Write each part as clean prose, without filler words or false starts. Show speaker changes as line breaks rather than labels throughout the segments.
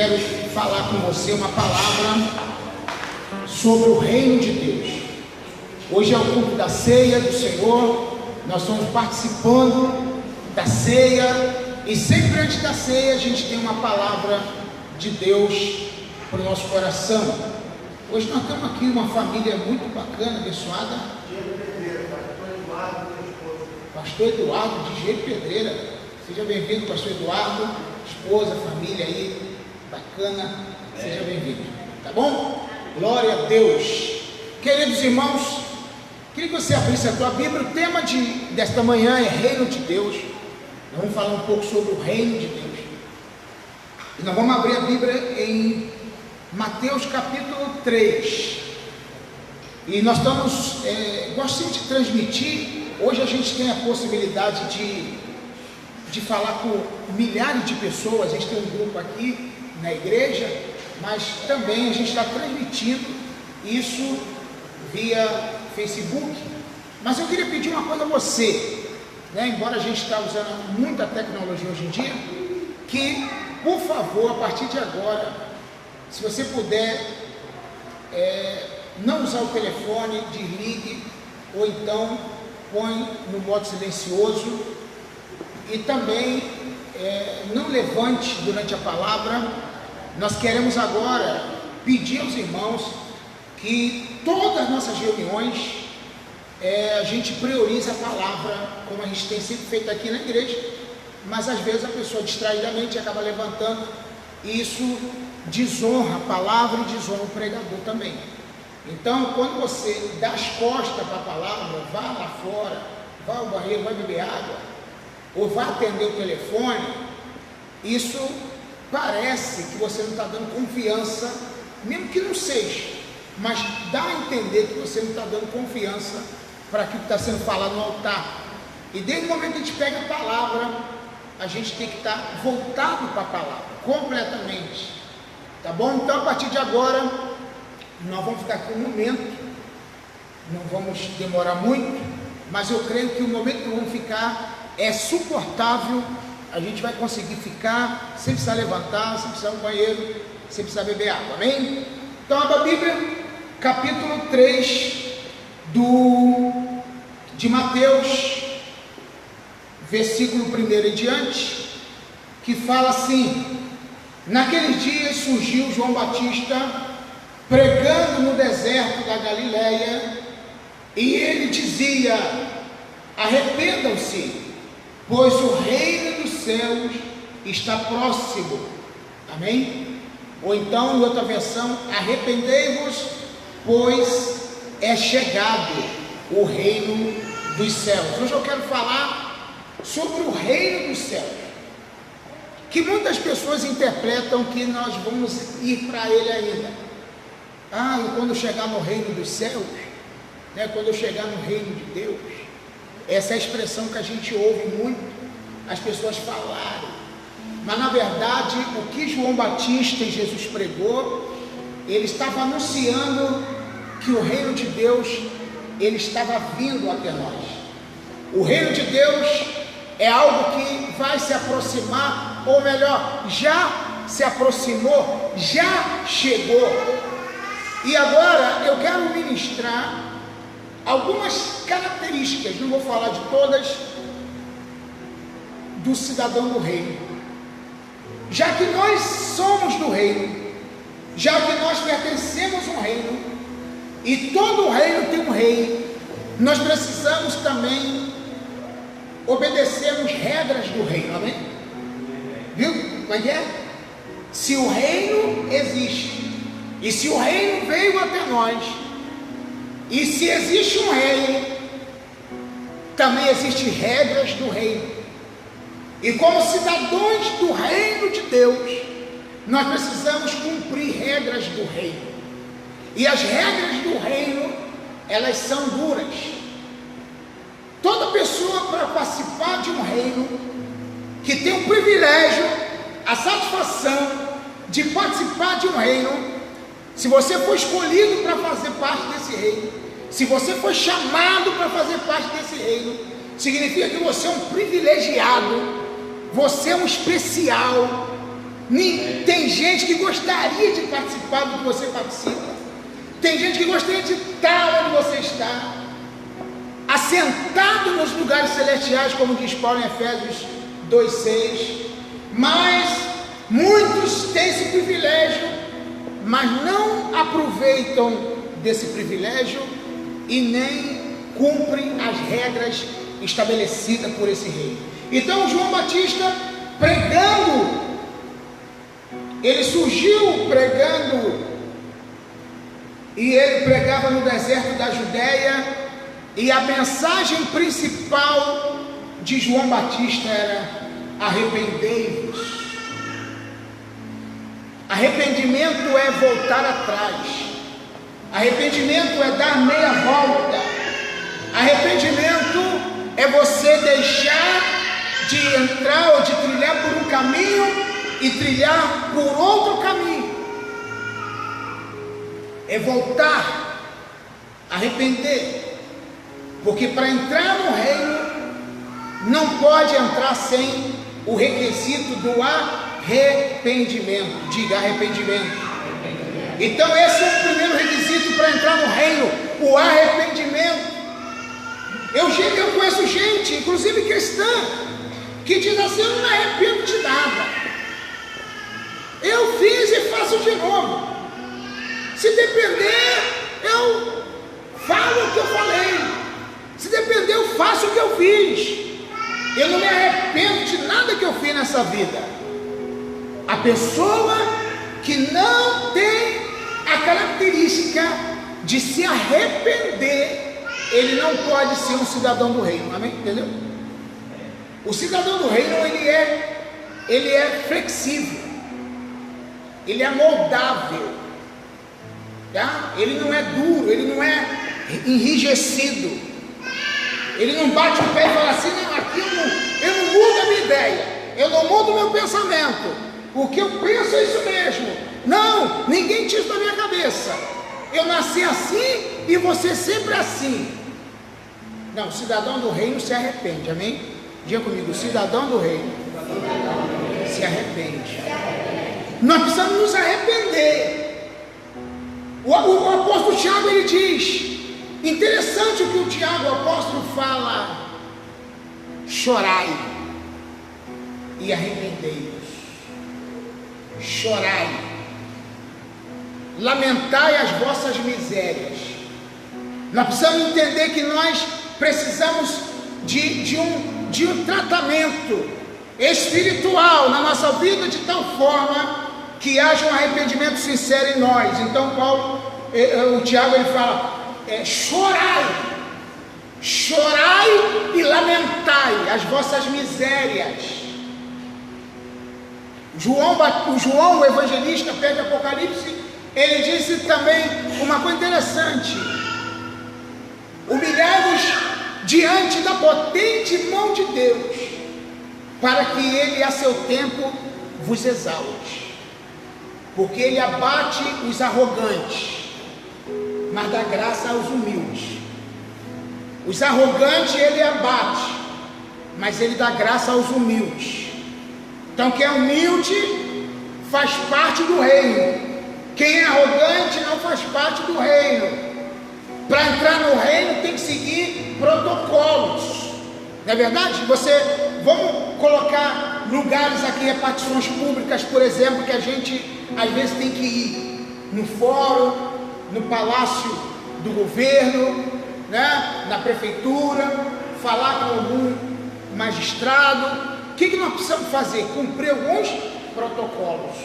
quero falar com você uma palavra sobre o reino de Deus. Hoje é o culto da ceia do Senhor, nós estamos participando da ceia, e sempre antes da ceia a gente tem uma palavra de Deus para o nosso coração. Hoje nós temos aqui uma família muito bacana, abençoada. Pastor Eduardo de Jeito Pedreira, seja bem-vindo, Pastor Eduardo, esposa, família aí, bacana, seja bem-vindo, tá bom? Glória a Deus. Queridos irmãos, queria que você abrisse a tua Bíblia. O tema desta manhã é Reino de Deus. Nós vamos falar um pouco sobre o Reino de Deus. E nós vamos abrir a Bíblia em Mateus capítulo 3. E nós estamos, gosto de transmitir. Hoje a gente tem a possibilidade de falar com milhares de pessoas. A gente tem um grupo aqui na igreja, mas também a gente está transmitindo isso via Facebook. Mas eu queria pedir uma coisa a você, embora a gente está usando muita tecnologia hoje em dia, que, por favor, a partir de agora, se você puder, não usar o telefone, desligue, ou então põe no modo silencioso, e também não levante durante a palavra. Nós queremos agora pedir aos irmãos que todas as nossas reuniões a gente prioriza a palavra, como a gente tem sempre feito aqui na igreja, mas às vezes a pessoa distraidamente acaba levantando, e isso desonra a palavra e desonra o pregador também. Então, quando você dá as costas para a palavra, vá lá fora, vá ao banheiro, vai beber água, ou vá atender o telefone, isso parece que você não está dando confiança, mesmo que não seja, mas dá a entender que você não está dando confiança para aquilo que está sendo falado no altar. E desde o momento que a gente pega a palavra, a gente tem que estar voltado para a palavra, completamente, tá bom? Então, a partir de agora, nós vamos ficar aqui um momento, não vamos demorar muito, mas eu creio que o momento que vamos ficar é suportável. A gente vai conseguir ficar sem precisar levantar, sem precisar ir ao banheiro, sem precisar beber água, amém? Então, abra a Bíblia, capítulo 3 de Mateus, versículo 1 em diante, que fala assim: naqueles dias surgiu João Batista pregando no deserto da Galileia, e ele dizia: arrependam-se, pois o reino dos céus está próximo. Amém? Ou então, em outra versão, arrependei-vos, pois é chegado o reino dos céus. Hoje eu quero falar sobre o reino dos céus, que muitas pessoas interpretam que nós vamos ir para ele ainda. E quando eu chegar no reino dos céus, quando eu chegar no reino de Deus, essa é a expressão que a gente ouve muito as pessoas falarem. Mas na verdade, o que João Batista e Jesus pregou, ele estava anunciando que o reino de Deus, ele estava vindo até nós. O reino de Deus é algo que vai se aproximar, ou melhor, já se aproximou, já chegou. E agora eu quero ministrar algumas características, não vou falar de todas, do cidadão do reino. Já que nós somos do reino, já que nós pertencemos a um reino, e todo o reino tem um rei, nós precisamos também obedecermos regras do reino, amém? Viu? Como é que é? Se o reino existe, e se o reino veio até nós, e se existe um rei, também existem regras do reino. E como cidadãos do reino de Deus, nós precisamos cumprir regras do reino. E as regras do reino, elas são duras. Toda pessoa, para participar de um reino, que tem o privilégio, a satisfação de participar de um reino, se você for escolhido para fazer parte desse reino, se você foi chamado para fazer parte desse reino, significa que você é um privilegiado, você é um especial, Tem gente que gostaria de participar do que você participa. Tem gente que gostaria de estar onde você está, assentado nos lugares celestiais, como diz Paulo em Efésios 2,6. Mas muitos têm esse privilégio, mas não aproveitam desse privilégio e nem cumprem as regras estabelecidas por esse rei. Então João Batista pregando, ele surgiu pregando, e ele pregava no deserto da Judéia, e a mensagem principal de João Batista era: arrependei-vos. Arrependimento é voltar atrás, arrependimento é dar meia volta, arrependimento é você deixar de entrar ou de trilhar por um caminho e trilhar por outro caminho. É voltar, arrepender, porque para entrar no reino não pode entrar sem o requisito do arrependimento. Diga arrependimento. Então esse é o primeiro requisito para entrar no reino, o arrependimento. Eu conheço gente, inclusive cristã, que diz assim: eu não me arrependo de nada, eu fiz e faço de novo. Se depender, eu falo o que eu falei. Se depender, eu faço o que eu fiz. Eu não me arrependo de nada que eu fiz nessa vida. A pessoa que não tem a característica de se arrepender, ele não pode ser um cidadão do reino. Amém? Entendeu? O cidadão do reino, ele é flexível, ele é moldável, tá? Ele não é duro, ele não é enrijecido. Ele não bate o pé e fala assim: não, aqui eu não mudo a minha ideia, eu não mudo o meu pensamento, o que eu penso é isso mesmo. Não, ninguém tira da minha cabeça, eu nasci assim e você sempre assim. Não, o cidadão do reino se arrepende. Amém? Diga comigo: o cidadão do reino se arrepende. Nós precisamos nos arrepender. O apóstolo Tiago, ele diz, interessante o que o Tiago, o apóstolo, fala: chorai e arrependei-vos. Chorai, lamentai as vossas misérias. Nós precisamos entender que nós precisamos de um tratamento espiritual na nossa vida, de tal forma que haja um arrependimento sincero em nós. Então o Tiago, ele fala: chorai e lamentai as vossas misérias. João, o evangelista, perto do Apocalipse, ele disse também uma coisa interessante: humilhai-vos diante da potente mão de Deus, para que ele a seu tempo vos exalte, porque ele abate os arrogantes, mas dá graça aos humildes. Os arrogantes ele abate, mas ele dá graça aos humildes. Então quem é humilde faz parte do reino, quem é arrogante não faz parte do reino. Para entrar no reino tem que seguir protocolos, não é verdade? Vamos colocar lugares aqui, repartições públicas, por exemplo, que a gente às vezes tem que ir no fórum, no palácio do governo, né? Na prefeitura, falar com algum magistrado. O que nós precisamos fazer? Cumprir alguns protocolos.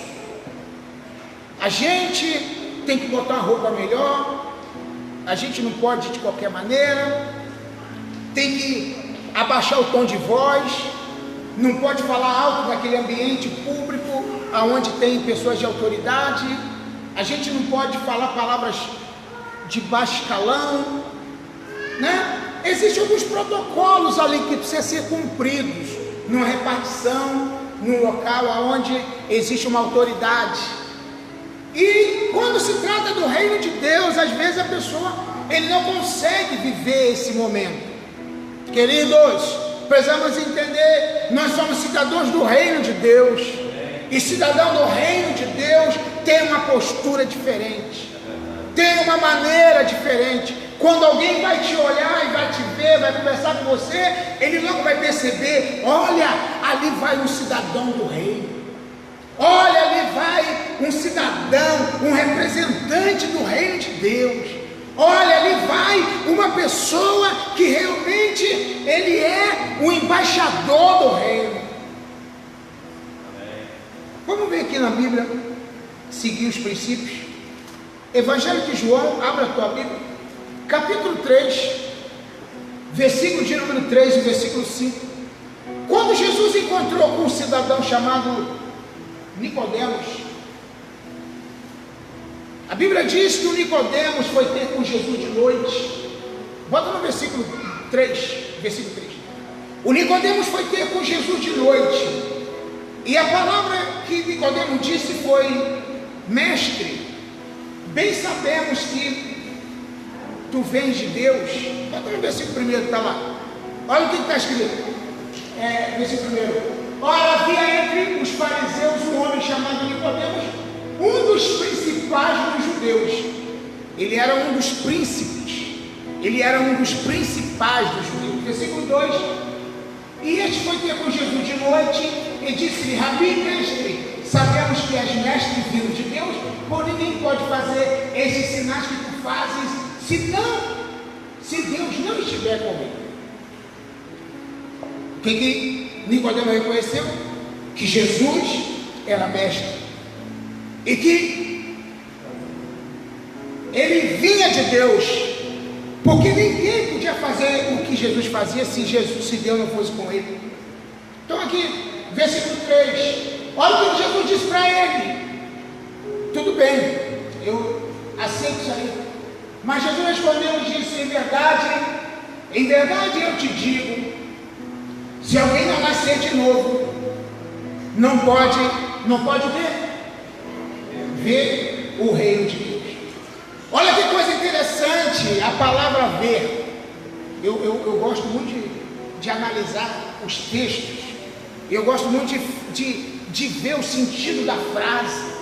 A gente tem que botar uma roupa melhor, a gente não pode ir de qualquer maneira, tem que abaixar o tom de voz, não pode falar alto naquele ambiente público onde tem pessoas de autoridade, a gente não pode falar palavras de baixo escalão, né? Existem alguns protocolos ali que precisam ser cumpridos numa repartição, num local onde existe uma autoridade. E quando se trata do reino de Deus, às vezes a pessoa, ele não consegue viver esse momento. Queridos, precisamos entender, nós somos cidadãos do reino de Deus. E cidadão do reino de Deus tem uma postura diferente, tem uma maneira diferente. Quando alguém vai te olhar e vai te ver, vai conversar com você, ele logo vai perceber: olha, ali vai um cidadão do reino, olha, ali vai um cidadão, um representante do reino de Deus, olha, ali vai uma pessoa que realmente ele é o embaixador do reino. Vamos ver aqui na Bíblia, seguir os princípios. Evangelho de João, abra a tua Bíblia, capítulo 3, versículo de número 3 e versículo 5. Quando Jesus encontrou com um cidadão chamado Nicodemos, a Bíblia diz que o Nicodemos foi ter com Jesus de noite. Bota no versículo 3, versículo 3. O Nicodemos foi ter com Jesus de noite, e a palavra que Nicodemos disse foi: mestre, bem sabemos que tu vens de Deus. Bota no versículo primeiro, está lá. Olha o que está escrito. Versículo primeiro. Ora, havia entre os fariseus um homem chamado Nicodemos, um dos principais dos judeus. Ele era um dos príncipes, ele era um dos principais dos judeus. Versículo 2. E este foi ter com Jesus de noite e disse-lhe: Rabi, mestre, sabemos que és mestre vindo de Deus, porém ninguém pode fazer esses sinais que tu fazes se Deus não estiver com ele. O que Nicodemo reconheceu? Que Jesus era mestre e que ele vinha de Deus, porque ninguém podia fazer o que Jesus fazia se Deus não fosse com ele. Então aqui, versículo 3, olha o que Jesus disse para ele: tudo bem, eu aceito isso aí. Mas Jesus respondeu e disse: em verdade eu te digo, se alguém não nascer de novo, não pode ver o reino de Deus. Olha que coisa interessante, a palavra ver. Eu gosto muito de analisar os textos, eu gosto muito de ver o sentido da frase,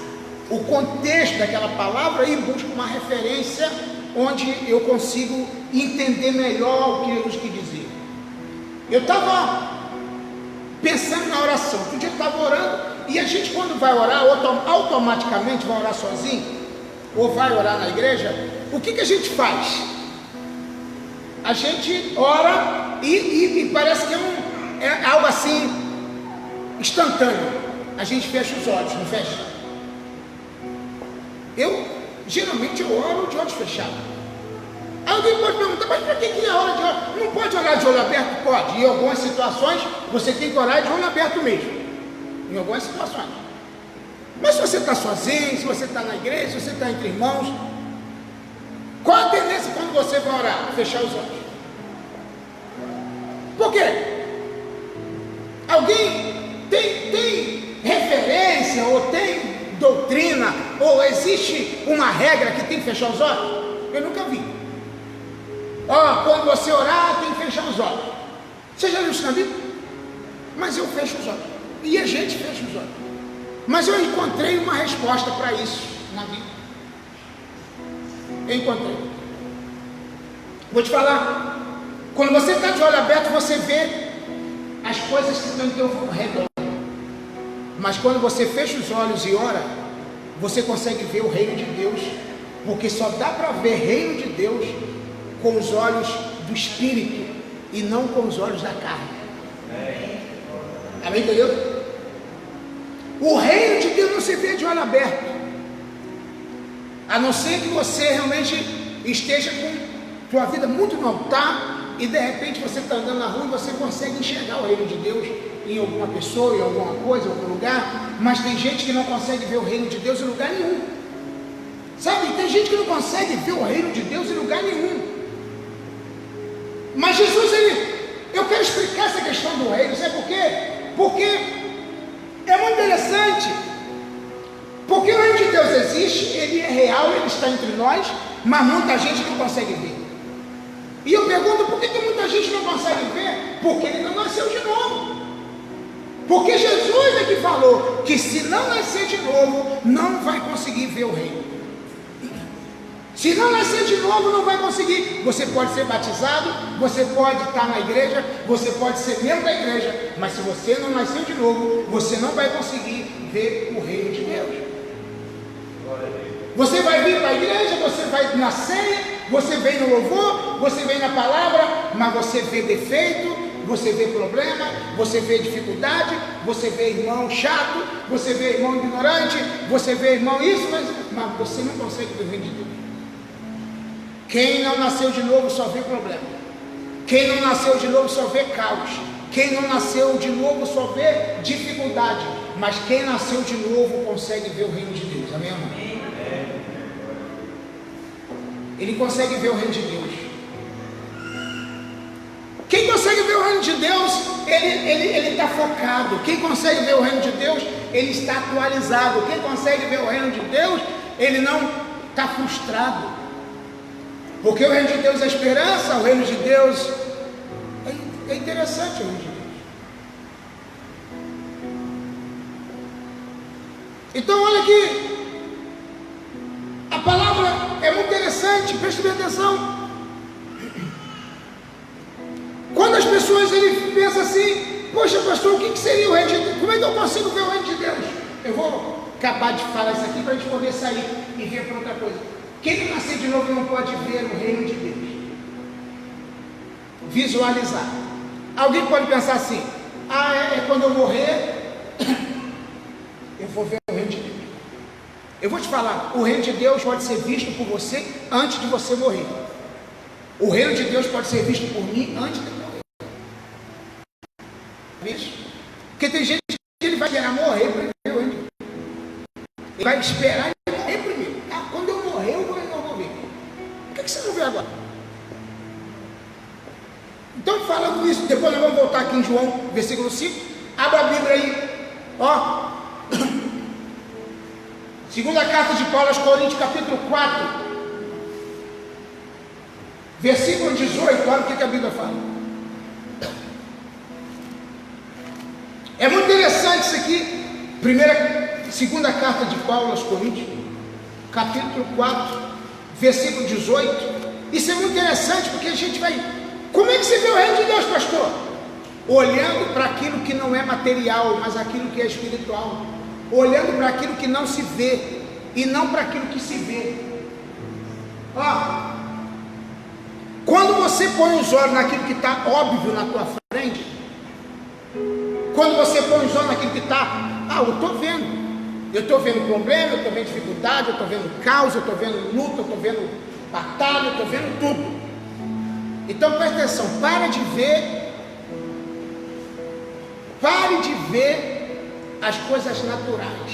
o contexto daquela palavra, e busco uma referência onde eu consigo entender melhor o que Jesus quis dizer. Eu estava pensando na oração, um dia eu estava orando, e a gente, quando vai orar, automaticamente vai orar sozinho, ou vai orar na igreja, o que a gente faz? A gente ora e parece que é algo assim instantâneo. A gente fecha os olhos, não fecha? Geralmente eu oro de olhos fechados. Alguém pode perguntar: mas para que é hora de orar? Não pode orar de olho aberto? Pode. Em algumas situações você tem que orar de olho aberto mesmo, em algumas situações. Mas se você está sozinho, se você está na igreja, se você está entre irmãos, qual a tendência quando você vai orar? Fechar os olhos. Por quê? Alguém tem referência, ou tem doutrina, ou existe uma regra que tem que fechar os olhos? Eu nunca vi. Quando você orar, tem que fechar os olhos. Você já viu isso na Bíblia? Mas eu fecho os olhos, e a gente fecha os olhos. Mas eu encontrei uma resposta para isso na Bíblia. Eu encontrei. Vou te falar. Quando você está de olho aberto, você vê as coisas que estão em teu redor. Mas quando você fecha os olhos e ora, você consegue ver o reino de Deus, porque só dá para ver reino de Deus com os olhos do Espírito e não com os olhos da carne. Amém? Entendeu? O reino de Deus não se vê de olho aberto, a não ser que você realmente esteja com sua vida muito no altar, e de repente você está andando na rua e você consegue enxergar o reino de Deus em alguma pessoa, em alguma coisa, em algum lugar. Mas tem gente que não consegue ver o reino de Deus em lugar nenhum. Sabe, tem gente que não consegue ver o reino de Deus em lugar nenhum. Mas Jesus, eu quero explicar essa questão do reino. Sabe por quê? Porque é muito interessante. Porque o reino de Deus existe, ele é real, ele está entre nós, mas muita gente não consegue ver. E eu pergunto: por que muita gente não consegue ver? Porque ele não nasceu de novo. Porque Jesus é que falou que se não nascer de novo, não vai conseguir ver o reino. Se não nascer de novo, não vai conseguir. Você pode ser batizado, você pode estar na igreja, você pode ser membro da igreja, mas se você não nasceu de novo, você não vai conseguir ver o reino de Deus. Você vai vir para a igreja, você vai na ceia, você vem no louvor, você vem na palavra, mas você vê defeito, você vê problema, você vê dificuldade, você vê irmão chato, você vê irmão ignorante, você vê irmão isso, mas você não consegue ver o reino de Deus. Quem não nasceu de novo só vê problema. Quem não nasceu de novo só vê caos. Quem não nasceu de novo só vê dificuldade. Mas quem nasceu de novo consegue ver o reino de Deus. Amém, irmão? Ele consegue ver o reino de Deus. Quem consegue ver o reino de Deus, ele está focado. Quem consegue ver o reino de Deus, ele está atualizado. Quem consegue ver o reino de Deus, ele não está frustrado. Porque o reino de Deus é esperança, o reino de Deus é interessante, o reino de Deus. Então olha aqui, a palavra é muito interessante, preste bem atenção. Quando as pessoas pensam assim, poxa pastor, o que seria o reino de Deus? Como é que eu consigo ver o reino de Deus? Eu vou acabar de falar isso aqui para a gente poder sair e ver para outra coisa. Quem não nascer de novo não pode ver o reino de Deus. Visualizar. Alguém pode pensar assim, quando eu morrer, eu vou ver o reino de Deus. Eu vou te falar, o reino de Deus pode ser visto por você antes de você morrer. O reino de Deus pode ser visto por mim antes de morrer. Porque tem gente que ele vai esperar morrer para ver o reino de Deus. Ele vai esperar ele morrer primeiro. Quando eu morrer, eu vou ver. Por que você não vê agora? Então, falando isso, depois nós vamos voltar aqui em João, versículo 5. Abra a Bíblia aí. Ó. Segunda carta de Paulo aos Coríntios, capítulo 4. Versículo 18. Olha o que a Bíblia fala. É muito interessante isso aqui. Segunda carta de Paulo aos Coríntios, capítulo 4, versículo 18. Isso é muito interessante porque a gente vai... Como é que você vê o reino de Deus, pastor? Olhando para aquilo que não é material, mas aquilo que é espiritual. Olhando para aquilo que não se vê e não para aquilo que se vê. Ó, quando você põe os olhos naquilo que está óbvio na tua frente, quando você põe os olhos naquilo que está, eu estou vendo. Eu estou vendo problema, eu estou vendo dificuldade, eu estou vendo caos, eu estou vendo luta, eu estou vendo batalha, eu estou vendo tudo. Então presta atenção, pare de ver as coisas naturais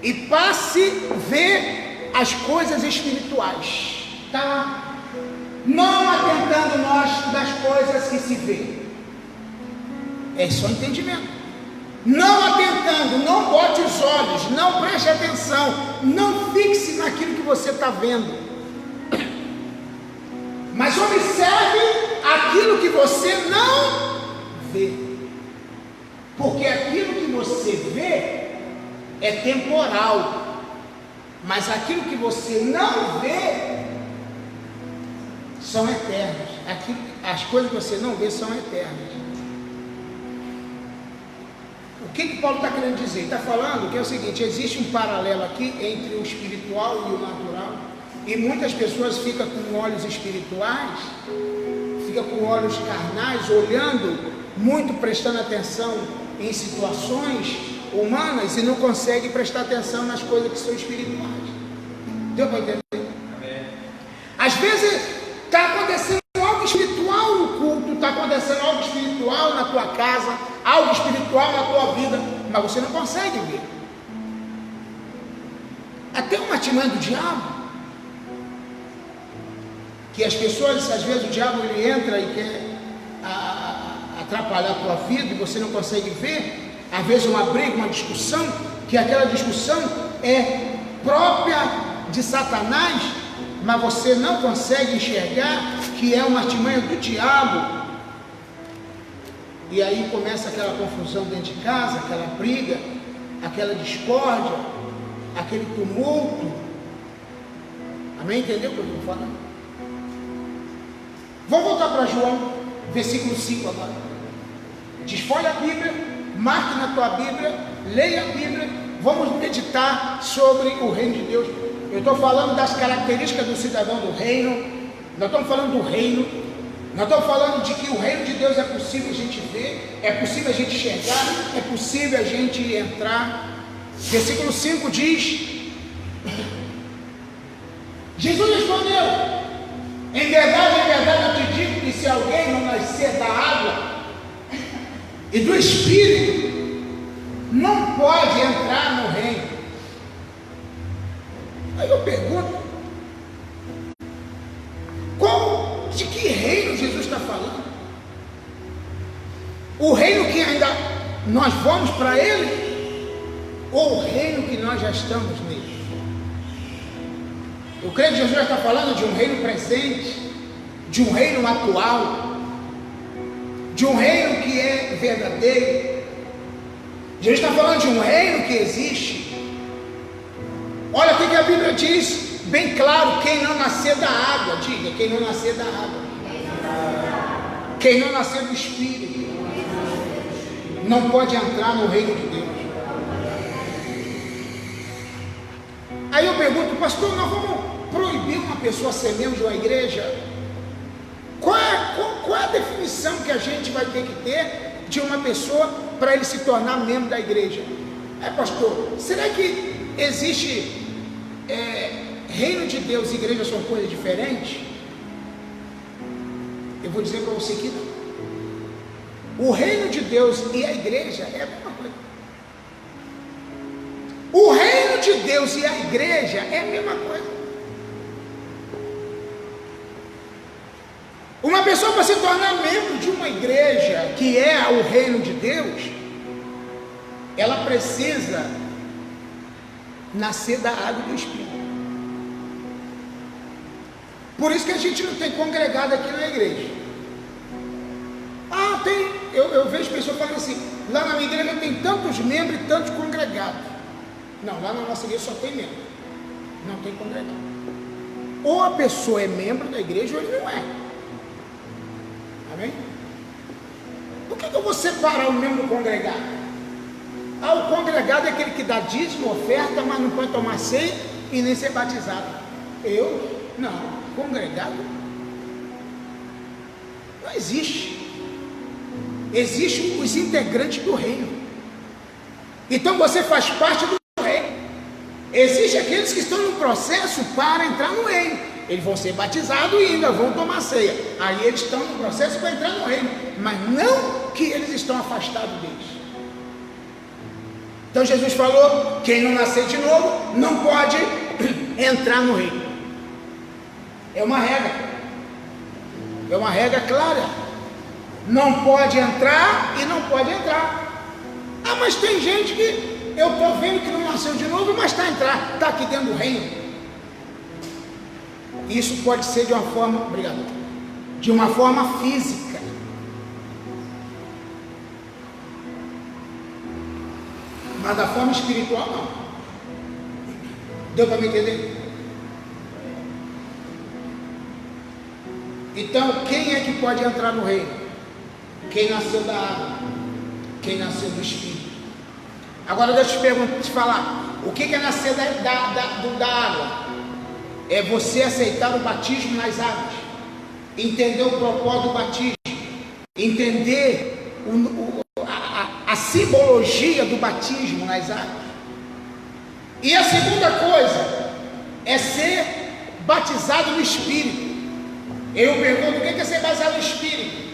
e passe a ver as coisas espirituais, tá? Não atentando nós das coisas que se vê, é só entendimento. Não atentando, não bote os olhos, não preste atenção, não fixe naquilo que você está vendo, mas observe aquilo que você não vê, porque aquilo que você vê é temporal, mas aquilo que você não vê são eternas. As coisas que você não vê são eternas. O que Paulo está querendo dizer? Ele está falando que é o seguinte: existe um paralelo aqui entre o espiritual e o natural, e muitas pessoas ficam com olhos espirituais, ficam com olhos carnais, olhando muito, prestando atenção em situações humanas e não conseguem prestar atenção nas coisas que são espirituais. Deu para entender? Amém. Às vezes está acontecendo algo espiritual no culto, está acontecendo algo espiritual na tua casa, algo espiritual na tua vida, mas você não consegue ver. Até uma artimanha do diabo, que as pessoas, às vezes o diabo ele entra e quer atrapalhar a tua vida e você não consegue ver. Às vezes uma briga, uma discussão, que aquela discussão é própria de Satanás, mas você não consegue enxergar que é uma artimanha do diabo E aí começa aquela confusão dentro de casa, aquela briga, aquela discórdia, aquele tumulto. Amém? Entendeu o que eu estou falando? Vamos voltar para João, versículo 5 agora. Desfolha a Bíblia, marque na tua Bíblia, leia a Bíblia. Vamos meditar sobre o reino de Deus. Eu estou falando das características do cidadão do reino. Nós estamos falando do reino. Nós estamos falando de que o reino de Deus é possível a gente ver, é possível a gente enxergar, é possível a gente entrar. Versículo 5 diz: Jesus respondeu: em verdade eu te digo que se alguém não nascer da água e do Espírito, não pode entrar no reino. Aí eu pergunto, de que reino Jesus está falando? O reino que ainda nós vamos para ele, ou o reino que nós já estamos nele? Eu creio que Jesus está falando de um reino presente, de um reino atual, de um reino que é verdadeiro. Jesus está falando de um reino que existe. Olha o que a Bíblia diz bem claro: quem não nascer da água, diga, quem não nascer da água, quem não nascer do Espírito, não pode entrar no reino de Deus. Aí eu pergunto, pastor, nós vamos proibir uma pessoa ser membro de uma igreja? Qual é a definição que a gente vai ter que ter de uma pessoa para ele se tornar membro da igreja? Pastor, será que existe reino de Deus e igreja são coisas diferentes? Eu vou dizer para você que não. O reino de Deus e a igreja é a mesma coisa. O reino de Deus e a igreja é a mesma coisa. Uma pessoa para se tornar membro de uma igreja que é o reino de Deus, ela precisa nascer da água e do Espírito. Por isso que a gente não tem congregado aqui na igreja. Eu vejo pessoas falando assim, lá na minha igreja tem tantos membros e tantos congregados. Não, lá na nossa igreja só tem membro, não tem congregado. Ou a pessoa é membro da igreja ou ele não é. Amém? Por que eu vou separar o membro do congregado? O congregado é aquele que dá dízimo, oferta, mas não pode tomar ceia e nem ser batizado. Não. Congregado não existe. Existem os integrantes do reino. Então você faz parte do reino. Existem aqueles que estão no processo para entrar no reino. Eles vão ser batizados e ainda vão tomar ceia. Aí eles estão no processo para entrar no reino, mas não que eles estão afastados deles. Então Jesus falou: quem não nascer de novo não pode entrar no reino. É uma regra clara. Não pode entrar e não pode entrar. Mas tem gente que eu estou vendo que não nasceu de novo, mas está aqui dentro do reino. Isso pode ser de uma forma, de uma forma física. Mas da forma espiritual não. Deu para me entender? Então, quem é que pode entrar no reino? Quem nasceu da água, quem nasceu do Espírito. Agora deixa eu te falar, o que é nascer da água? É você aceitar o batismo nas águas, entender o propósito do batismo, entender a simbologia do batismo nas águas. E a segunda coisa é ser batizado no Espírito. Eu pergunto, o que é ser batizado no Espírito?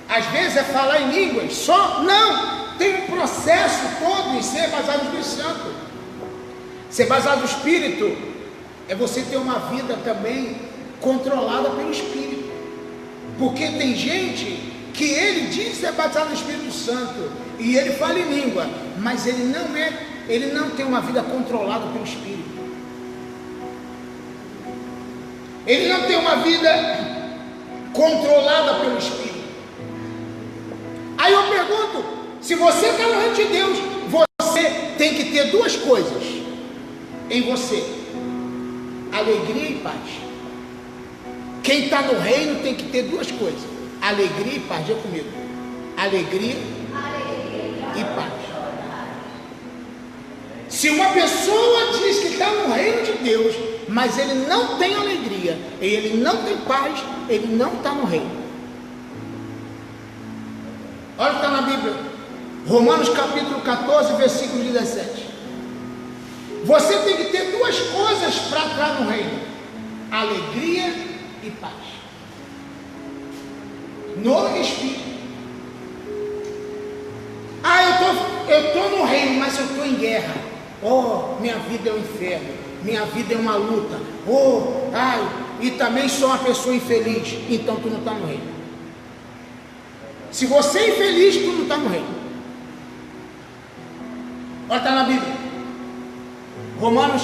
Às vezes é falar em línguas só? Não, tem um processo todo em ser batizado no Espírito Santo. Ser batizado no Espírito é você ter uma vida também controlada pelo Espírito. Porque tem gente que ele diz ser batizado no Espírito Santo e ele fala em língua, mas ele não tem uma vida controlada pelo Espírito. Ele não tem uma vida controlada pelo Espírito. Aí eu pergunto, se você está no reino de Deus, você tem que ter duas coisas em você: alegria e paz. Quem está no reino tem que ter duas coisas: alegria e paz. Diga comigo: alegria e paz. Se uma pessoa diz que está no reino de Deus, mas ele não tem alegria e ele não tem paz, ele não está no reino. Olha o que está na Bíblia, Romanos capítulo 14, versículo 17. Você tem que ter duas coisas para entrar no reino: alegria e paz, no Espírito. Eu estou no reino, mas eu estou em guerra. Oh, minha vida é um inferno, minha vida é uma luta. Oh, ai, e também sou uma pessoa infeliz. Então tu não está no reino. Se você é infeliz, tu não está no reino. Olha, está na Bíblia, Romanos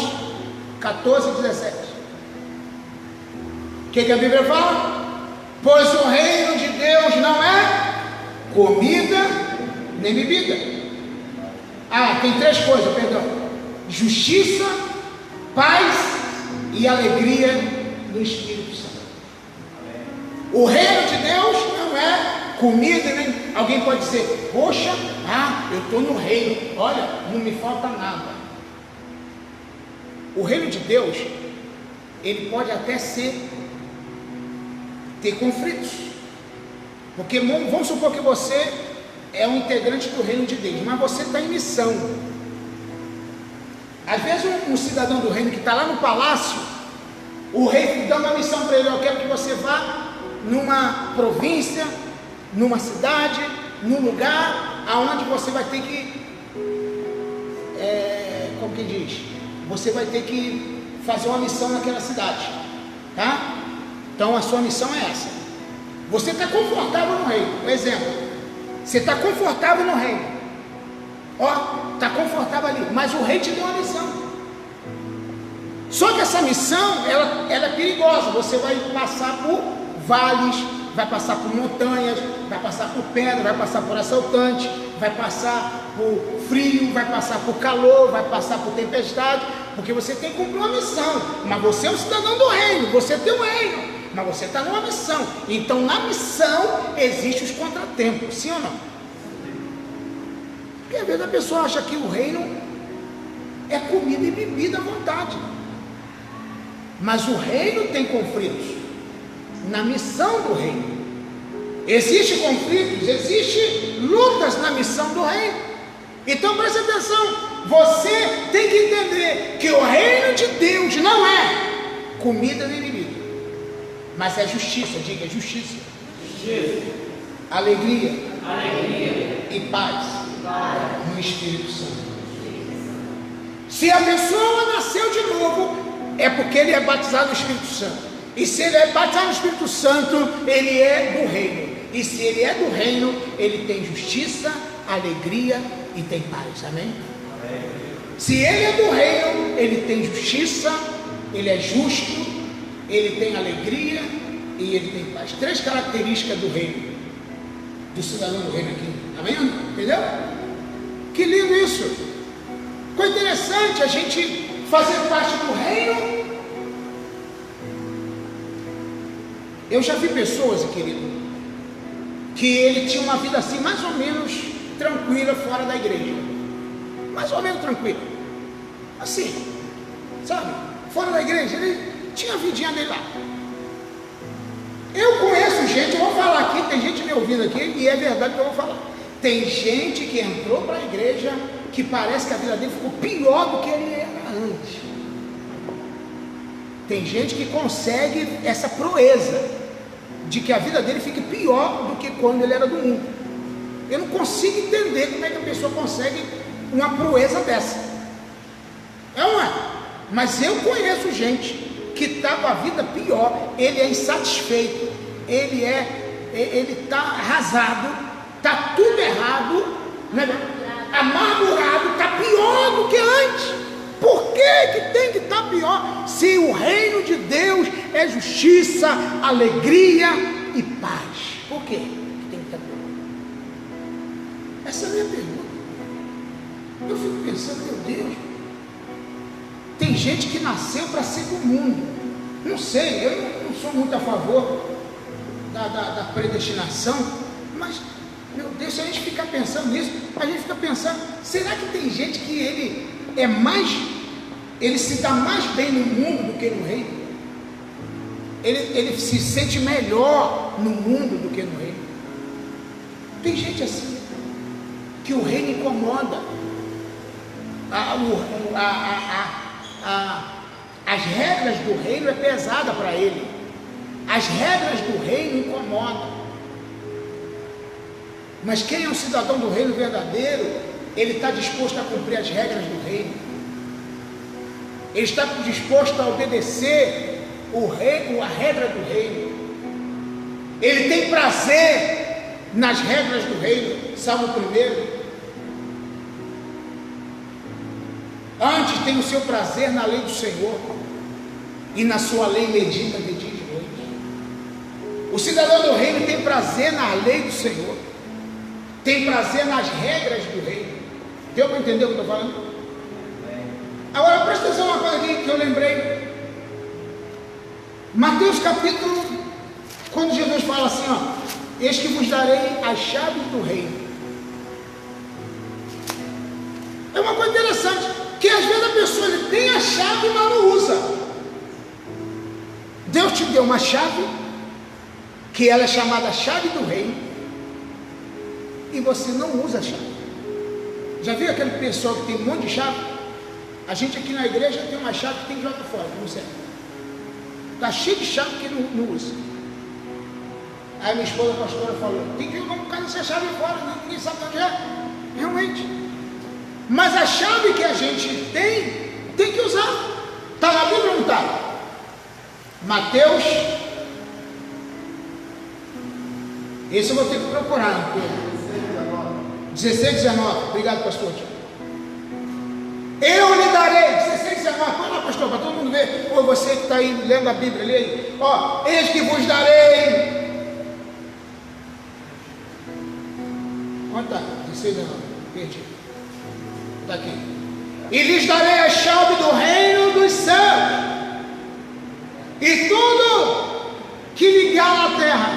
14, 17. O que a Bíblia fala? Pois o reino de Deus não é comida nem bebida. Tem três coisas, perdão: justiça, paz e alegria no Espírito Santo. O reino de Deus não é comida nem... Alguém pode dizer: poxa, eu estou no reino, olha, não me falta nada. O reino de Deus, ele pode até ter conflitos, porque vamos supor que você é um integrante do reino de Deus, mas você está em missão. Às vezes um cidadão do reino que está lá no palácio, o rei dá uma missão para ele: eu quero que você vá numa província, numa cidade, num lugar aonde você vai ter que, como que diz? Você vai ter que fazer uma missão naquela cidade, tá? Então a sua missão é essa. Você está confortável no reino, por exemplo, você está confortável no reino, está confortável ali, mas o rei te deu uma missão. Só que essa missão, ela é perigosa. Você vai passar por vales, vai passar por montanhas, vai passar por pedra, vai passar por assaltante, vai passar por frio, vai passar por calor, vai passar por tempestade, porque você tem que cumprir uma missão. Mas você é um cidadão do reino, você tem um reino, mas você está numa missão. Então na missão existem os contratempos, sim ou não? Porque às vezes a pessoa acha que o reino é comida e bebida à vontade, mas o reino tem conflitos. Na missão do reino existem conflitos, existem lutas na missão do reino. Então preste atenção, você tem que entender que o reino de Deus não é comida nem bebida, mas é justiça. Diga: justiça, alegria e paz no Espírito Santo. Se a pessoa nasceu de novo, é porque ele é batizado no Espírito Santo. E se ele é batizado no Espírito Santo, ele é do reino. E se ele é do reino, ele tem justiça, alegria e tem paz. Amém? Amém. Se ele é do reino, ele tem justiça, ele é justo, ele tem alegria e ele tem paz. Três características do reino, do cidadão do reino aqui. Amém? Entendeu? Que lindo isso. Ficou interessante a gente fazer parte do reino. Eu já vi pessoas, querido, que ele tinha uma vida assim, mais ou menos tranquila fora da igreja. Mais ou menos tranquila. Assim, sabe? Fora da igreja, ele tinha a vidinha dele lá. Eu conheço gente, eu vou falar aqui, tem gente me ouvindo aqui, e é verdade que eu vou falar. Tem gente que entrou para a igreja que parece que a vida dele ficou pior do que ele era antes. Tem gente que consegue essa proeza de que a vida dele fique pior do que quando ele era do mundo. Eu não consigo entender como é que a pessoa consegue uma proeza dessa. É ou não é? Mas eu conheço gente que está com a vida pior, ele é insatisfeito, ele está arrasado, está tudo errado, né? Amargurado, está pior do que antes. Por que tem que estar pior? Se o reino de Deus é justiça, alegria e paz. Por que tem que estar pior? Essa é a minha pergunta. Eu fico pensando, meu Deus, tem gente que nasceu para ser do mundo. Não sei, eu não sou muito a favor da predestinação, mas, meu Deus, se a gente ficar pensando nisso, a gente fica pensando, será que tem gente que ele se dá mais bem no mundo do que no reino? Ele se sente melhor no mundo do que no reino. Tem gente assim, que o reino incomoda. As regras do reino é pesada para ele. As regras do reino incomodam. Mas quem é um cidadão do reino verdadeiro, ele está disposto a cumprir as regras do reino. Ele está disposto a obedecer a regra do reino. Ele tem prazer nas regras do reino. Salmo 1. Antes tem o seu prazer na lei do Senhor, e na sua lei medita de dia e de noite. O cidadão do reino tem prazer na lei do Senhor, tem prazer nas regras do reino. Deu para entender o que eu estou falando? Agora presta atenção uma coisa aqui que eu lembrei. Mateus capítulo, quando Jesus fala assim, ó, eis que vos darei as chaves do reino. É uma coisa interessante, que às vezes a pessoa tem a chave, mas não usa. Deus te deu uma chave, que ela é chamada chave do reino, e você não usa a chave. Já viu aquele pessoal que tem um monte de chave? A gente aqui na igreja tem uma chave que tem que jogar fora, não serve. Está cheio de chave que não usa. Aí minha esposa, a pastora, falou, tem que jogar um bocado dessa chave fora, ninguém sabe onde é. Realmente. Mas a chave que a gente tem que usar. Está na Bíblia ou não está? Mateus. Esse eu vou ter que procurar. 16, 19. Obrigado, pastor. Eu lhe darei. 16, 19. Põe lá, pastor, para todo mundo ver. Ou você que está aí lendo a Bíblia, lê aí. Ó, eis que vos darei. Onde está? 16, 19. Perdi. Está aqui. E lhes darei a chave do reino dos céus. E tudo que ligar na terra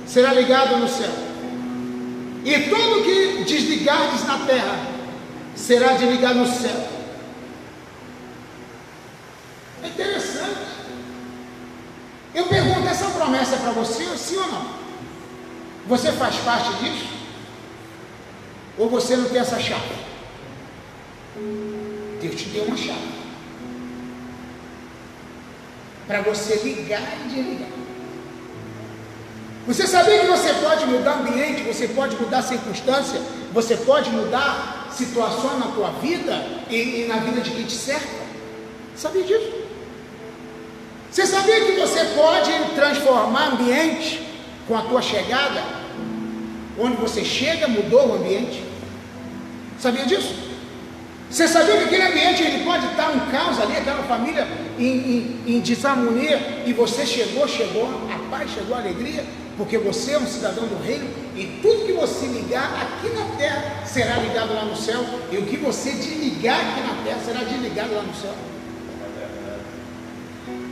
será ligado no céu. E tudo que desligardes na terra será desligado no céu. É interessante. Eu pergunto, essa promessa é para você, sim ou não? Você faz parte disso? Ou você não tem essa chave? Deus te deu uma chave para você ligar e desligar. Você sabia que você pode mudar ambiente, você pode mudar circunstância, você pode mudar situações na tua vida e na vida de quem te cerca? Sabia disso? Você sabia que você pode transformar ambiente com a tua chegada? Onde você chega, mudou o ambiente. Sabia disso? Você sabia que aquele ambiente ele pode estar um caos ali, aquela família em desarmonia, e você chegou, a paz, chegou a alegria, porque você é um cidadão do reino, e tudo que você ligar aqui na terra será ligado lá no céu, e o que você desligar aqui na terra será desligado lá no céu.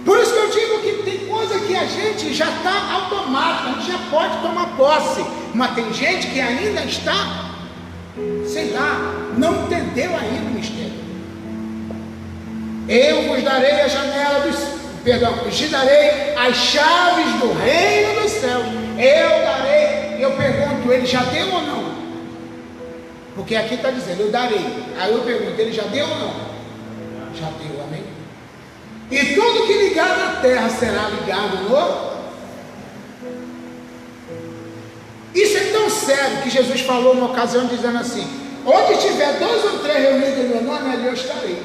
Por isso que eu digo que tem coisa que a gente já está automático, a gente já pode tomar posse, mas tem gente que ainda está, sei lá, não entendeu ainda o mistério. Eu vos darei a janela dos, te darei as chaves do reino dos céus. Eu darei. Eu pergunto, ele já deu ou não? Porque aqui está dizendo, eu darei. Aí eu pergunto, ele já deu ou não? Já deu, amém? E tudo que ligar na terra será ligado no... Isso é tão sério que Jesus falou numa ocasião dizendo assim, onde tiver 2 ou 3 reunidos em meu nome, ali eu estarei.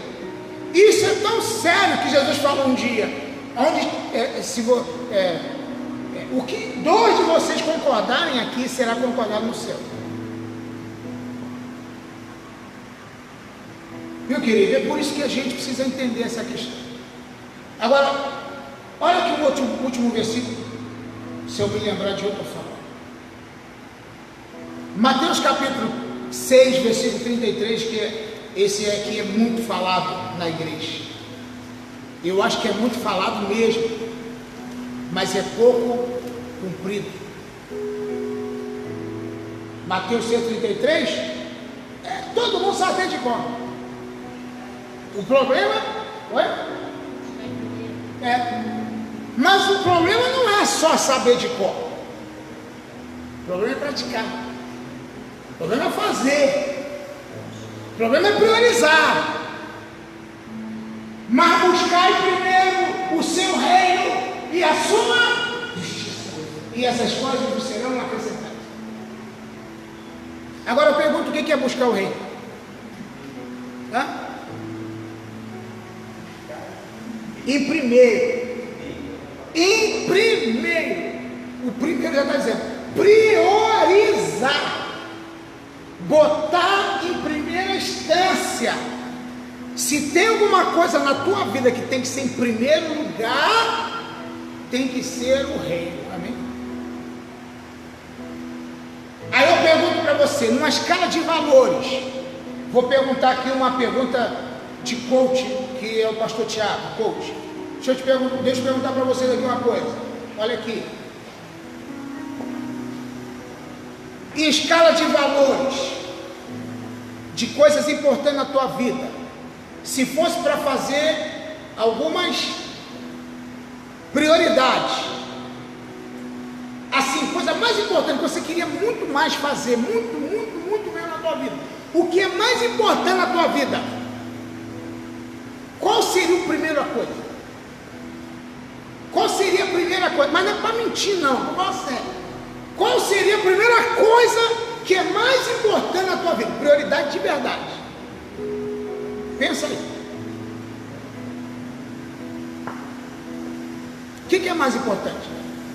Isso é tão sério que Jesus falou um dia, onde o que 2 de vocês concordarem aqui será concordado no céu. Meu querido, é por isso que a gente precisa entender essa questão. Agora, olha aqui o último versículo, se eu me lembrar de outro eu falo. Mateus capítulo 6, versículo 33, que esse aqui é muito falado na igreja. Eu acho que é muito falado mesmo, mas é pouco cumprido. Mateus 6,33, todo mundo sabe de cor. O problema mas o problema não é só saber de cor. O problema é praticar. O problema é fazer. O problema é priorizar. Mas buscai primeiro o seu reino e a sua justiça, e essas coisas vos serão acrescentadas. Agora eu pergunto, o que é buscar o reino? Em primeiro, o primeiro já está dizendo, priorizar, botar em primeira instância. Se tem alguma coisa na tua vida que tem que ser em primeiro lugar, tem que ser o reino, amém? Aí eu pergunto para você, numa escala de valores, vou perguntar aqui uma pergunta de coach, que é o pastor Tiago, coach. Deixa eu perguntar para vocês aqui uma coisa, olha aqui. Em escala de valores, de coisas importantes na tua vida, se fosse para fazer algumas prioridades, assim, coisa mais importante que você queria muito mais fazer, muito mesmo na tua vida, o que é mais importante na tua vida, qual seria a primeira coisa? Qual seria a primeira coisa? Mas não é para mentir não, fala sério. Qual seria a primeira coisa que é mais importante na tua vida? Prioridade de verdade. Pensa aí. O que é mais importante?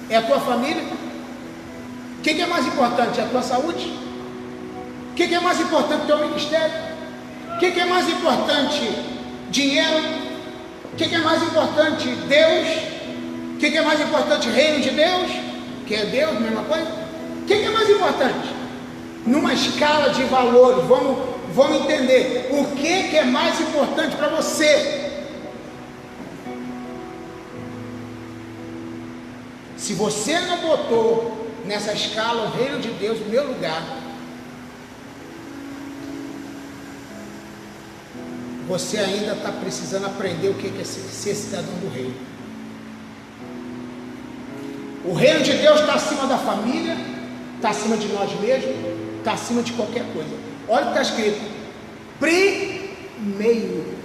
É a tua família? O que é mais importante? É a tua saúde? O que é mais importante? O teu ministério? O que é mais importante? Dinheiro? O que é mais importante? Deus? O que é mais importante? Reino de Deus? Que é Deus, mesma coisa? O que é mais importante? Numa escala de valores, vamos entender o que é mais importante para você. Se você não botou nessa escala o reino de Deus no meu lugar, você ainda está precisando aprender o que é ser cidadão do reino. O reino de Deus está acima da família, está acima de nós mesmos, está acima de qualquer coisa. Olha o que está escrito: primeiro.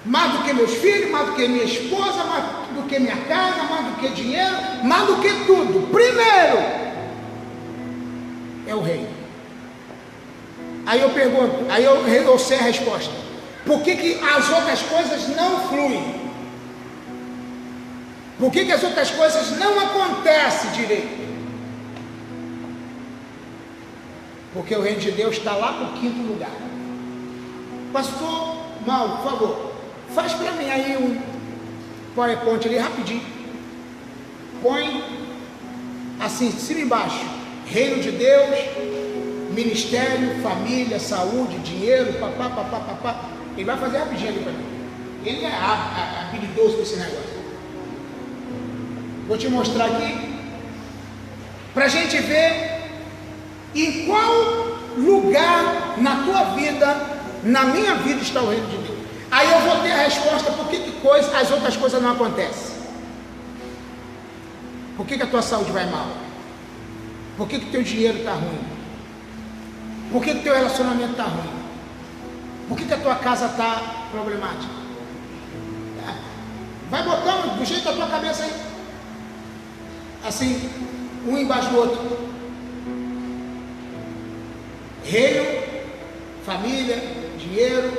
Mais do que meus filhos, mais do que minha esposa, mais do que minha casa, mais do que dinheiro, mais do que tudo. Primeiro é o reino. Aí eu pergunto, aí eu sei a resposta. Por que as outras coisas não fluem? Por que as outras coisas não acontecem direito? Porque o reino de Deus está lá no 5º lugar. Pastor Mauro, por favor, faz para mim aí um PowerPoint ali rapidinho. Põe assim, cima e embaixo: reino de Deus, ministério, família, saúde, dinheiro, papá. Ele vai fazer rapidinho ali para mim. Ele é habilidoso com esse negócio. Vou te mostrar aqui, para a gente ver em qual lugar na tua vida, na minha vida, está o reino de Deus. Aí eu vou ter a resposta por que as outras coisas não acontecem. Por que a tua saúde vai mal? Por que teu dinheiro está ruim? Por que teu relacionamento está ruim? Por que a tua casa está problemática? Vai botando do jeito da tua cabeça aí. Assim, um embaixo do outro. Reino, família, dinheiro,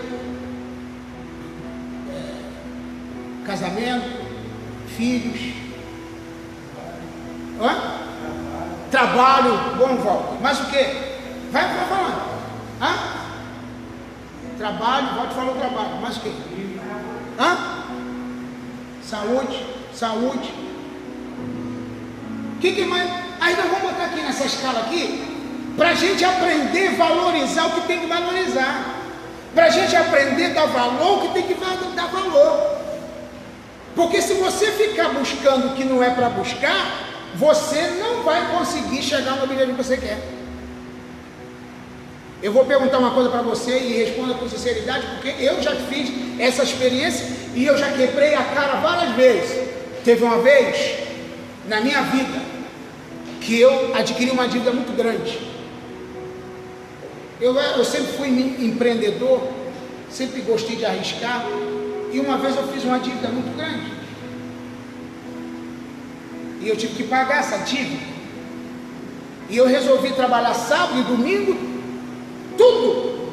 casamento, filhos, trabalho, bom, volta. Mas o que? Vai falando. Trabalho, volta falando trabalho. Mas o que? Saúde. saúde. O que mais? Aí nós vamos botar aqui nessa escala aqui, para a gente aprender a valorizar o que tem que valorizar, para a gente aprender a dar valor o que tem que dar valor. Porque se você ficar buscando o que não é para buscar, você não vai conseguir chegar no objetivo que você quer. Eu vou perguntar uma coisa para você e responda com sinceridade, porque eu já fiz essa experiência e eu já quebrei a cara várias vezes. Teve uma vez na minha vida que eu adquiri uma dívida muito grande. Eu sempre fui empreendedor, sempre gostei de arriscar, e uma vez eu fiz uma dívida muito grande e eu tive que pagar essa dívida, e eu resolvi trabalhar sábado e domingo, tudo,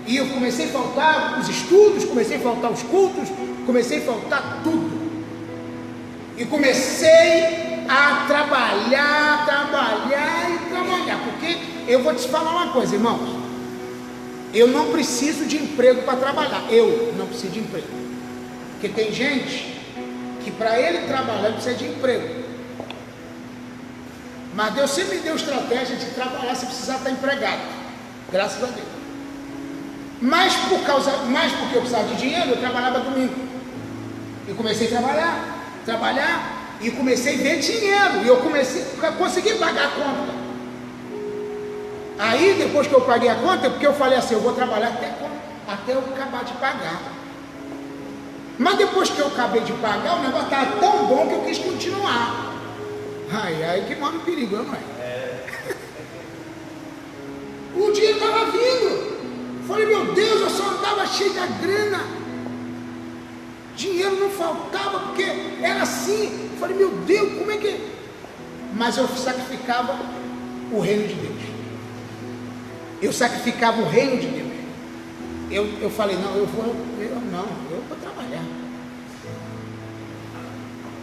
e eu comecei a faltar os estudos, comecei a faltar os cultos, comecei a faltar tudo, e comecei a trabalhar, porque eu vou te falar uma coisa, irmãos, eu não preciso de emprego para trabalhar, eu não preciso de emprego, porque tem gente que para ele trabalhar precisa de emprego, mas Deus sempre me deu estratégia de trabalhar se precisar estar empregado, graças a Deus, mas porque eu precisava de dinheiro, eu trabalhava domingo, e comecei a trabalhar, e comecei a ver dinheiro, e eu consegui pagar a conta. Aí depois que eu paguei a conta, porque eu falei assim, eu vou trabalhar até eu acabar de pagar. Mas depois que eu acabei de pagar, o negócio estava tão bom que eu quis continuar. Aí que mora o perigo, não é? O dinheiro estava vindo. Falei, meu Deus, eu só andava cheio da grana. Dinheiro não faltava, porque era assim. Falei, meu Deus, como é que... Mas eu sacrificava o reino de Deus. Eu sacrificava o reino de Deus. Eu falei, não, eu vou trabalhar.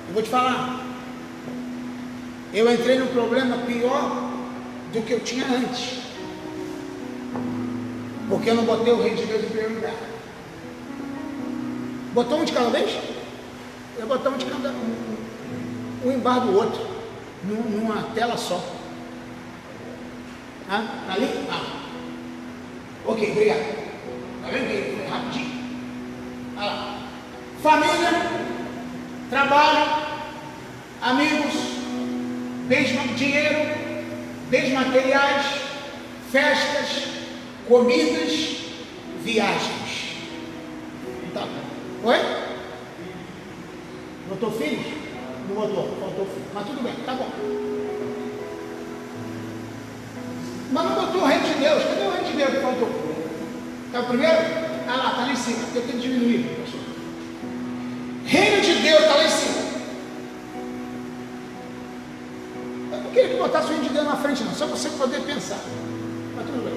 Eu vou te falar. Eu entrei num problema pior do que eu tinha antes. Porque eu não botei o reino de Deus em primeiro lugar. Botou um de cada vez? Eu botei um de cada um embaixo do outro, numa tela só. Ali? Ok, obrigado. Tá vendo? Rapidinho. Olha lá. Família, trabalho, amigos, bens, dinheiro, bens materiais, festas, comidas, viagens. Tá. Oi? Botou filhos? Não botou, faltou filho. Mas tudo bem, tá bom. Mas não botou o reino de Deus. Cadê o reino de Deus que faltou? Tá o primeiro? Ah lá, tá lá em cima. Eu tenho que diminuir. Reino de Deus está lá em cima. Eu não queria que botasse o reino de Deus na frente, não. Só para você poder pensar. Mas tudo bem.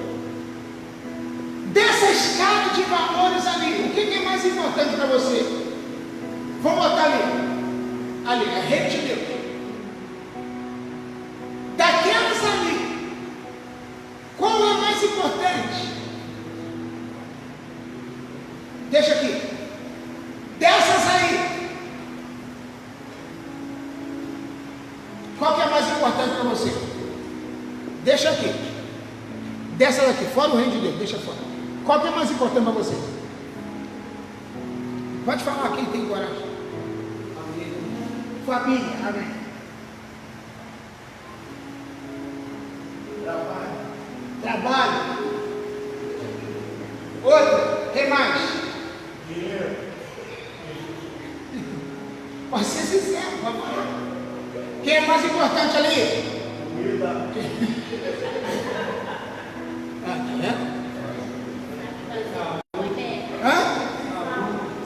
Dessa escala de valores ali, o que é mais importante para você? Vamos botar ali. Ali, é reino de Deus. Daquelas ali, qual é mais importante? Deixa aqui. Dessas aí, qual que é mais importante para você? Deixa aqui. Dessas aqui, fora o reino de Deus, deixa fora. Qual que é mais importante para você? Pode falar quem tem coragem. Família, amém. Trabalho. Outra, quem mais? Dinheiro. Pode ser sincero, pode falar. Quem é mais importante ali? Comida. Tá vendo?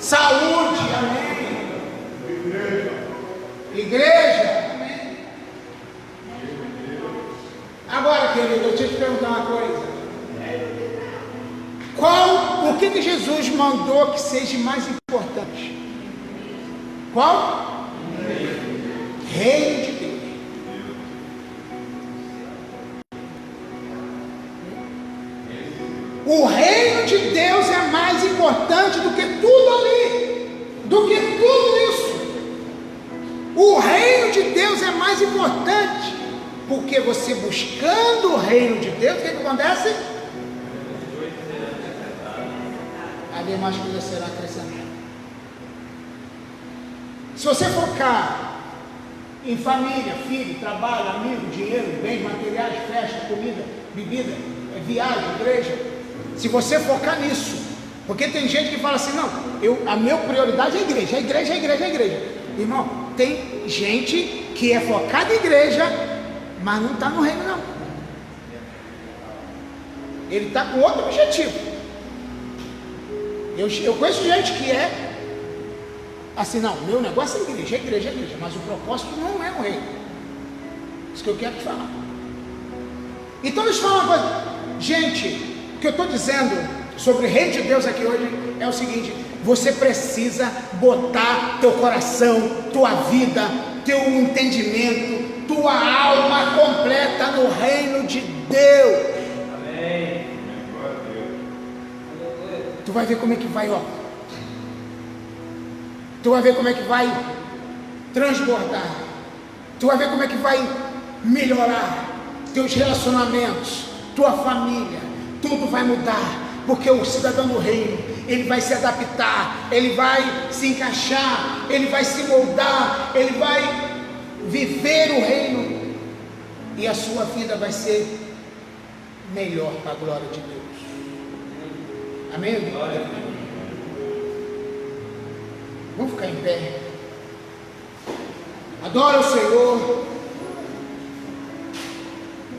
Saúde, amém. Igreja, amém. Agora, querido, eu tinha que te perguntar uma coisa. O que Jesus mandou que seja mais importante? Qual? Reino de Deus. O reino de Deus é mais importante do que tudo ali, do que tudo isso. O reino de Deus é mais importante, porque você buscando o reino de Deus, o que acontece? A demais coisa será acrescentada. Se você focar em família, filho, trabalho, amigo, dinheiro, bens materiais, festa, comida, bebida, viagem, igreja, se você focar nisso, porque tem gente que fala assim, não, a minha prioridade é a igreja, a igreja, a igreja, a igreja. Irmão, tem gente que é focada em igreja, mas não está no reino não. Ele está com outro objetivo. Eu conheço gente que é assim, não, meu negócio é igreja, é igreja, é igreja, mas o propósito não é o reino. Isso que eu quero te falar. Então deixa eu falar uma coisa, gente, o que eu estou dizendo sobre o reino de Deus aqui hoje é o seguinte: você precisa botar teu coração, tua vida, teu entendimento, tua alma completa no reino de Deus. Amém. Tu vai ver como é que vai, ó. Tu vai ver como é que vai transbordar. Tu vai ver como é que vai melhorar teus relacionamentos, tua família. Tudo vai mudar, porque o cidadão do reino, ele vai se adaptar, ele vai se encaixar, ele vai se moldar, ele vai viver o reino, e a sua vida vai ser melhor para a glória de Deus. Amém? Vamos ficar em pé. Adora o Senhor.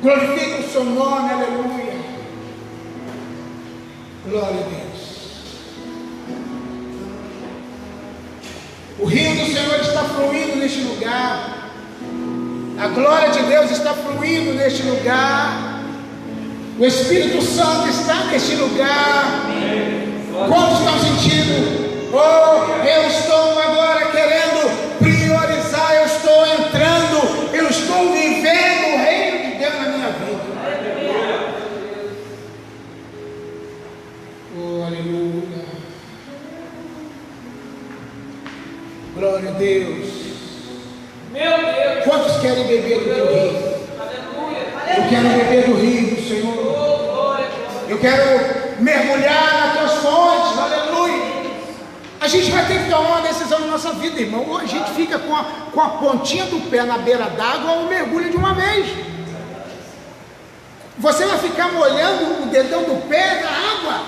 Glorifica o seu nome, aleluia. Glória a Deus. O rio do Senhor está fluindo neste lugar. A glória de Deus está fluindo neste lugar. O Espírito Santo está neste lugar. Quantos estão sentindo? Oh, eu estou agora querendo priorizar, eu estou entrando, eu estou vivendo o reino de Deus na minha vida. Oh, aleluia. Glória a Deus. Meu Deus. Quantos querem beber do teu rio? Aleluia. Eu quero beber do rio do Senhor. Eu quero mergulhar nas tuas fontes. Aleluia. A gente vai ter que tomar uma decisão na nossa vida, irmão. Ou a gente fica com a pontinha do pé na beira d'água, ou mergulha de uma vez. Você vai ficar molhando o dedão do pé na água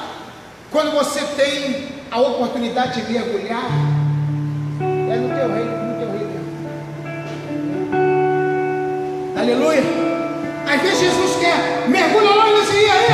quando você tem a oportunidade de mergulhar. É no teu reino, no teu reino. Aleluia. Às vezes Jesus quer, mergulha lá e diz assim, e aí?